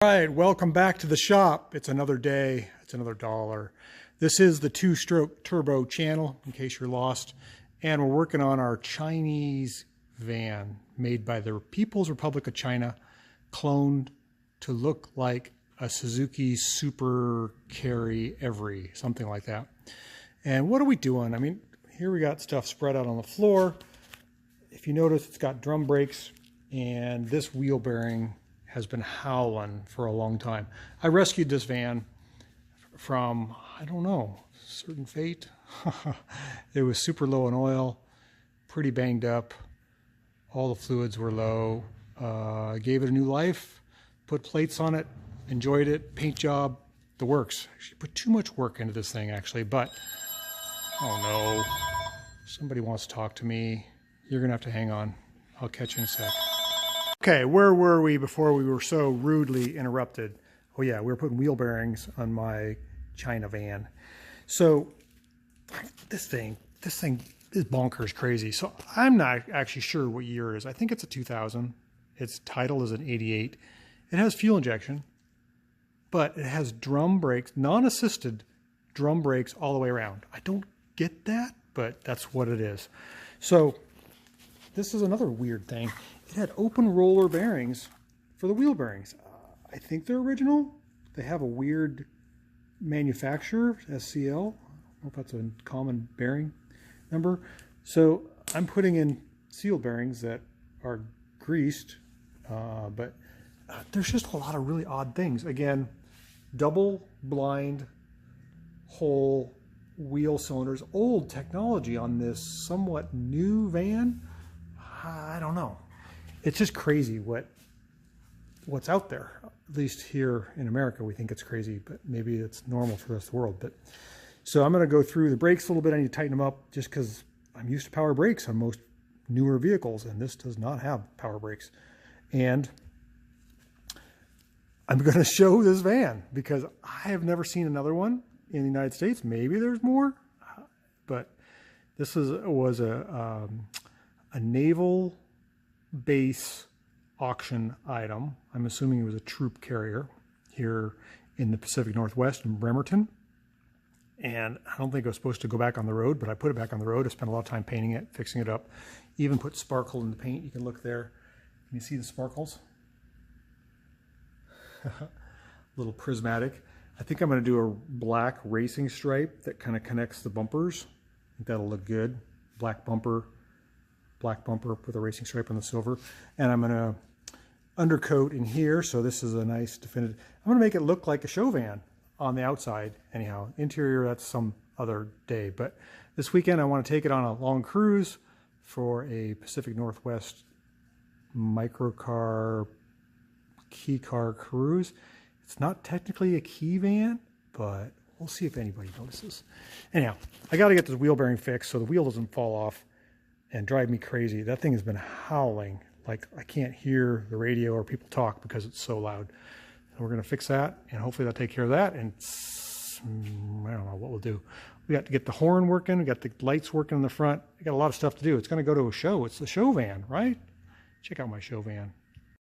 All right, welcome back to the shop. It's another day, it's another dollar. This is the two-stroke turbo channel, in case you're lost. And we're working on our Chinese van made by the People's Republic of China, cloned to look like a Suzuki Super Carry Every, something like that. And what are we doing? I mean, here we got stuff spread out on the floor. If you notice, it's got drum brakes, and this wheel bearing has been howling for a long time. I rescued this van from, I don't know, certain fate. It was super low in oil, pretty banged up. All the fluids were low. Gave it a new life, put plates on it, enjoyed it, paint job, the works. Actually put too much work into this thing actually, but oh no, somebody wants to talk to me. You're gonna have to hang on. I'll catch you in a sec. Okay, where were we before we were so rudely interrupted? Oh yeah, we were putting wheel bearings on my China van. So this thing is bonkers crazy. So I'm not actually sure what year it is. I think it's a 2000. Its title is an 88. It has fuel injection, but it has drum brakes, non-assisted drum brakes all the way around. I don't get that, but that's what it is. So this is another weird thing. It had open roller bearings for the wheel bearings. I think they're original. They have a weird manufacturer, SCL. I don't know if that's a common bearing number. So I'm putting in seal bearings that are greased, but there's just a lot of really odd things. Again, double blind hole wheel cylinders, old technology on this somewhat new van. I don't know. It's just crazy what's out there. At least here in America, we think it's crazy, but maybe it's normal for the rest of the world. But so I'm going to go through the brakes a little bit. I need to tighten them up just because I'm used to power brakes on most newer vehicles, and this does not have power brakes. And I'm going to show this van because I have never seen another one in the United States. Maybe there's more, but this was a naval base auction item. I'm assuming it was a troop carrier here in the Pacific Northwest in Bremerton. And I don't think it was supposed to go back on the road, but I put it back on the road. I spent a lot of time painting it, fixing it up, even put sparkle in the paint. You can look there. Can you see the sparkles? Little prismatic. I think I'm going to do a black racing stripe that kind of connects the bumpers. I think that'll look good. Black bumper with a racing stripe on the silver. And I'm going to undercoat in here. So this is a nice definitive. I'm going to make it look like a show van on the outside. Anyhow, interior, that's some other day. But this weekend, I want to take it on a long cruise for a Pacific Northwest microcar, key car cruise. It's not technically a key van, but we'll see if anybody notices. Anyhow, I got to get this wheel bearing fixed so the wheel doesn't fall off and drive me crazy. That thing has been howling. Like I can't hear the radio or people talk because it's so loud. So we're going to fix that, and hopefully that'll take care of that. And I don't know what we'll do. We got to get the horn working. We got the lights working in the front. We got a lot of stuff to do. It's going to go to a show. It's the show van, right? Check out my show van.